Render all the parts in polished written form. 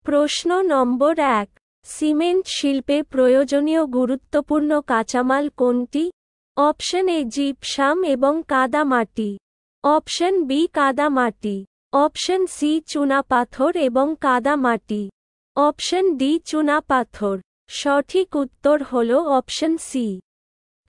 প্রশ্ন নম্বর 1, সিমেন্ট শিল্পে প্রয়োজনীয় গুরুত্বপূর্ণ কাঁচামাল কোনটি? অপশন এ জিপসাম এবং কাদামাটি, অপশন বি কাদামাটি, অপশন সি চুনাপাথর এবং কাদামাটি, অপশন ডি চুনাপাথর। সঠিক উত্তর হল অপশন সি,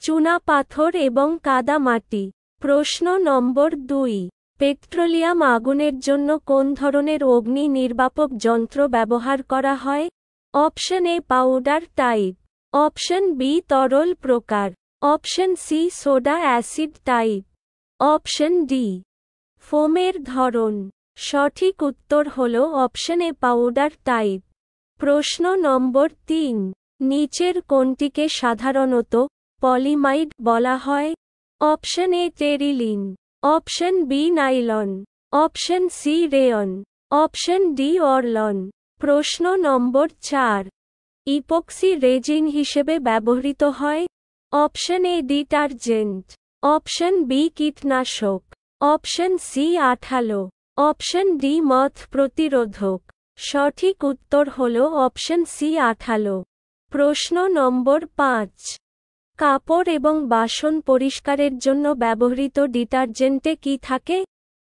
চুনাপাথর এবং কাদামাটি। প্রশ্ন নম্বর 2, পেট্রোলিয়াম আগুনের জন্য কোন ধরনের অগ্নি নির্বাপক যন্ত্র ব্যবহার করা হয়? Option A powder type, option B তরল প্রকার, option C soda acid type, option D ফোমের ধরন। সঠিক উত্তর হল অপশন এ পাউডার টাইপ। প্রশ্ন নম্বর 3, নিচের কোনটিকে সাধারণত পলিমাইড বলা হয়? Option A terylene, option B nylon, option C rayon, option D Orlon. প্রশ্ন নম্বর 4, ইপক্সি রেজিন হিসেবে ব্যবহৃত হয়? Option A detergent, option B কীটনাশক, অপশন সি আঠালো, অপশন ডি মথ প্রতিরোধক। সঠিক উত্তর হল অপশন সি আঠালো। প্রশ্ন নম্বর 5, কাপড় এবং বাসন পরিষ্কারের জন্য ব্যবহৃত ডিটারজেন্টে কি থাকে?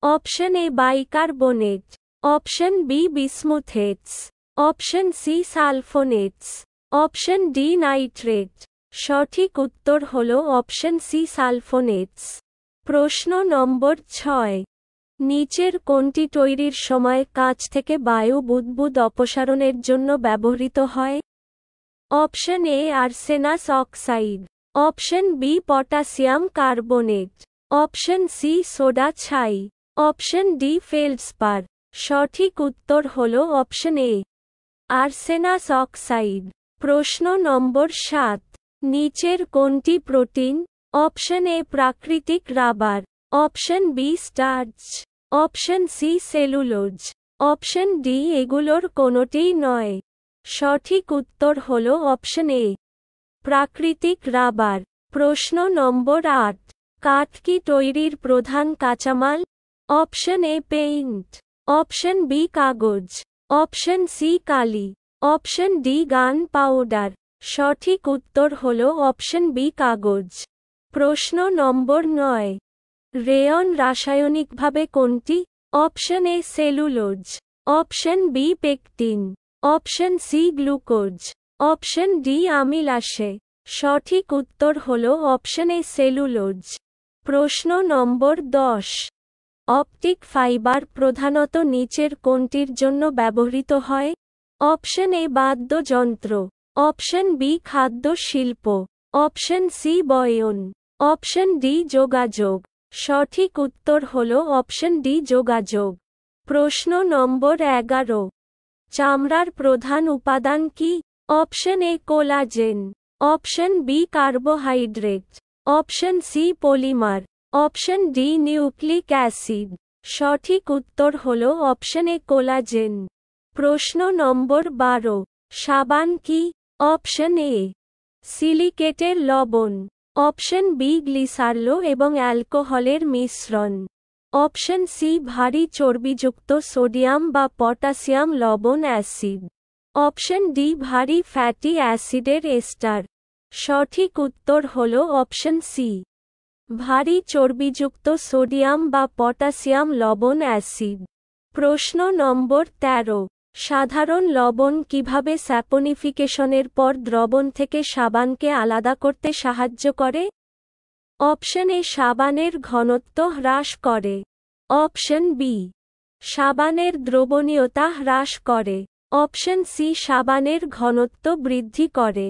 Option A bicarbonate, option B bismuthates, option C sulphonates, option D nitrate. সঠিক উত্তর হল অপশন সি সালফোনেটস। প্রশ্ন নম্বর 6, নিচের কোনটি তৈরির সময় কাঁচ থেকে বায়ু বুদবুদ অপসারণের জন্য ব্যবহৃত হয়? Option A arsenous oxide, option B potassium carbonate, option C soda ছাই, অপশন ডি ফেলডস্পার। সঠিক উত্তর হল অপশন এ আর্সেনাস অক্সাইড। প্রশ্ন নম্বর 7, নিচের কোনটি প্রোটিন? অপশন এ প্রাকৃতিক rubber, option B starch, option C cellulose, option D এগুলোর কোনোটিই নয়। সঠিক উত্তর হল অপশন এ প্রাকৃতিক রাবার। প্রশ্ন নম্বর 8, কাঠ কি তৈরির প্রধান কাঁচামাল? Option A paint, option B কাগজ, অপশন সি কালি, অপশন ডি গান পাউডার। সঠিক উত্তর হল অপশন বি কাগজ। প্রশ্ন নম্বর 9, রেয়ন রাসায়নিকভাবে কোনটি? Option A cellulose, option B pectin, option C glucose, option D amylase. সঠিক উত্তর হল অপশন এ সেলুলোজ। প্রশ্ন নম্বর 10, অপটিক ফাইবার প্রধানত নিচের কোনটির জন্য ব্যবহৃত হয়? অপশন এ বাদ্যযন্ত্র, অপশন বি খাদ্য শিল্প, অপশন সি বয়ন, অপশন ডি যোগাযোগ। সঠিক উত্তর হল অপশন ডি যোগাযোগ। প্রশ্ন নম্বর 11, চামড়ার প্রধান উপাদান কি? Option A collagen, option B carbohydrate, option C polymer, option D nucleic acid. সঠিক উত্তর হল অপশন এ কোলাজেন। প্রশ্ন নম্বর 12, সাবান কি? অপশন এ সিলিকেটের লবণ, অপশন বি গ্লিসারল এবং অ্যালকোহলের মিশ্রণ, অপশন সি ভারী চর্বিযুক্ত সোডিয়াম বা পটাশিয়াম লবণ অ্যাসিড, অপশন ডি ভারী ফ্যাটি অ্যাসিডের এস্টার। সঠিক উত্তর হল অপশন সি ভারী চর্বিযুক্ত সোডিয়াম বা পটাশিয়াম লবণ অ্যাসিড। প্রশ্ন নম্বর 13, সাধারণ লবণ কিভাবে স্যাপনিফিকেশনের পর দ্রবণ থেকে সাবানকে আলাদা করতে সাহায্য করে? অপশন এ সাবানের ঘনত্ব হ্রাস করে, অপশন বি সাবানের দ্রবণীয়তা হ্রাস করে, অপশন সি সাবানের ঘনত্ব বৃদ্ধি করে,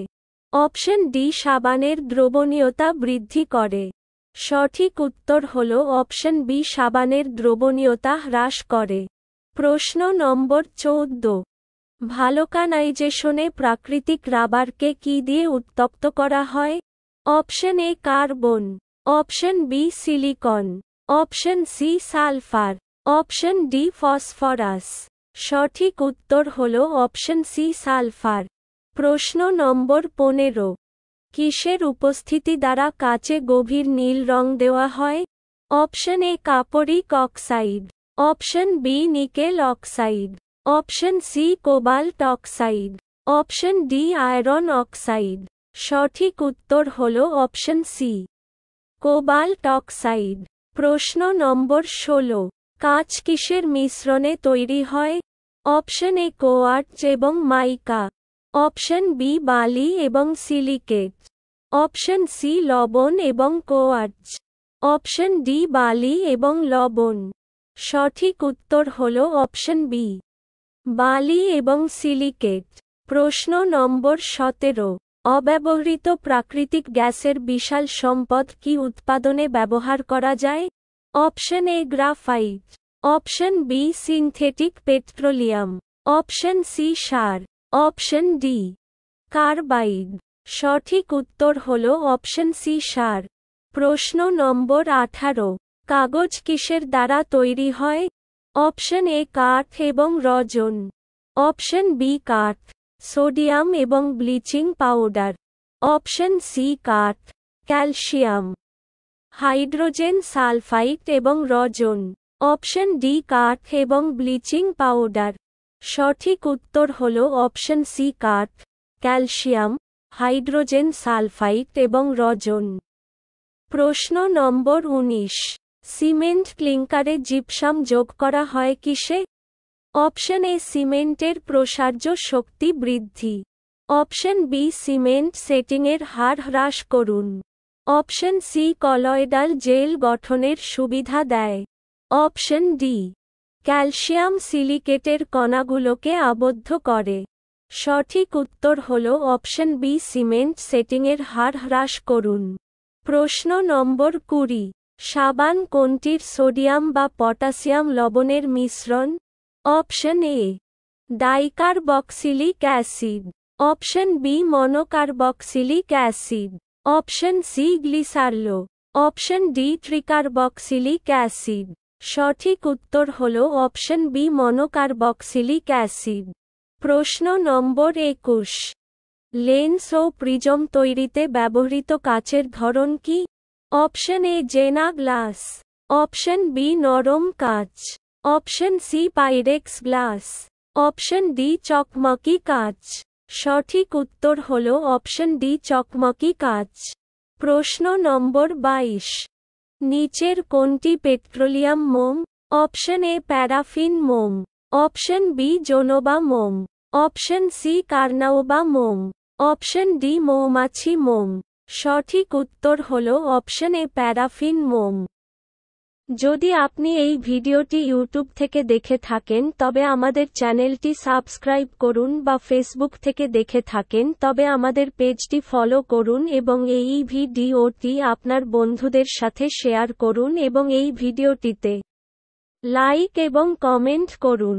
অপশন ডি সাবানের দ্রবণীয়তা বৃদ্ধি করে। সঠিক উত্তর হল অপশন বি সাবানের দ্রবণীয়তা হ্রাস করে। প্রশ্ন নম্বর 14, ভালকানাইজেশনে প্রাকৃতিক রাবারকে কি দিয়ে উত্তপ্ত করা হয়? Option A carbon, option B silicon, option C sulphur, option D phosphorus. সঠিক উত্তর হল অপশন সি সালফার। প্রশ্ন নম্বর 15, কিসের উপস্থিতি দ্বারা কাচে গভীর নীল রং দেওয়া হয়? Option A cupric oxide, option B nickel oxide, option C cobalt oxide, option D iron oxide. সঠিক উত্তর হল অপশন সি কোবাল্ট অক্সাইড। প্রশ্ন নম্বর 16, কাঁচ কিসের মিশ্রণে তৈরি হয়? অপশন এ কোয়ার্টজ এবং মাইকা, অপশন বি বালি এবং সিলিকেট, অপশন সি লবণ এবং কোয়ার্টজ, অপশন ডি বালি এবং লবণ। সঠিক উত্তর হল অপশন বি বালি এবং সিলিকেট। প্রশ্ন নম্বর 17, অব্যবহৃত প্রাকৃতিক গ্যাসের বিশাল সম্পদ কি উৎপাদনে ব্যবহার করা যায়? Option A graphite, option B synthetic petroleum, option C সার, অপশন ডি কার্বাইড। সঠিক উত্তর হল অপশন সি সার। প্রশ্ন নম্বর 18, কাগজ কিসের দ্বারা তৈরি হয়? অপশন এ কাঠ এবং রজন, অপশন বি কাঠ, সোডিয়াম এবং ব্লিচিং পাউডার, অপশন সি কাঠ, ক্যালসিয়াম, হাইড্রোজেন সালফাইড এবং রজন, অপশন ডি কাঠ এবং ব্লিচিং পাউডার। সঠিক উত্তর হল অপশন সি কাঠ, ক্যালসিয়াম, হাইড্রোজেন সালফাইড এবং রজন। প্রশ্ন নম্বর 19, সিমেন্ট ক্লিংকারে জিপসাম যোগ করা হয় কিসে? অপশন এ সিমেন্টের প্রসার্য শক্তি বৃদ্ধি, অপশন বি সিমেন্ট সেটিংয়ের হার হ্রাস করুন, অপশন সি কলয়েডাল জেল গঠনের সুবিধা দেয়, অপশন ডি ক্যালসিয়াম সিলিকেটের কণাগুলোকে আবদ্ধ করে। সঠিক উত্তর হল অপশন বি সিমেন্ট সেটিংয়ের হার হ্রাস করুন। প্রশ্ন নম্বর 20, সাবান কোনটির সোডিয়াম বা পটাশিয়াম লবণের মিশ্রণ? Option A dicarboxylic acid, option B monocarboxylic acid, option C glycerol, option D tricarboxylic acid. সঠিক উত্তর হল অপশন বি মনোকার্বক্সিলিক অ্যাসিড। প্রশ্ন নম্বর 21, লেন্স ও প্রিজম তৈরিতে ব্যবহৃত কাচের ধরন কি? অপশন এ জেনা গ্লাস, অপশন বি নরম কাচ, option C pyrex glass, option D চকমকি কাচ। সঠিক উত্তর হল অপশন ডি চকমকি কাচ। প্রশ্ন নম্বর 22, নিচের কোনটি পেট্রোলিয়াম মোম? অপশন এ প্যারাফিন মোম, অপশন বি জোনোবা মোম, অপশন সি কার্নাওবা মোম, অপশন ডি মৌমাছি মোম। সঠিক উত্তর হল অপশন এ প্যারাফিন মোম। যদি আপনি এই ভিডিওটি ইউটিউব থেকে দেখে থাকেন তবে আমাদের চ্যানেলটি সাবস্ক্রাইব করুন, বা ফেসবুক থেকে দেখে থাকেন তবে আমাদের পেজটি ফলো করুন এবং এই ভিডিওটি আপনার বন্ধুদের সাথে শেয়ার করুন এবং এই ভিডিওটিতে লাইক এবং কমেন্ট করুন।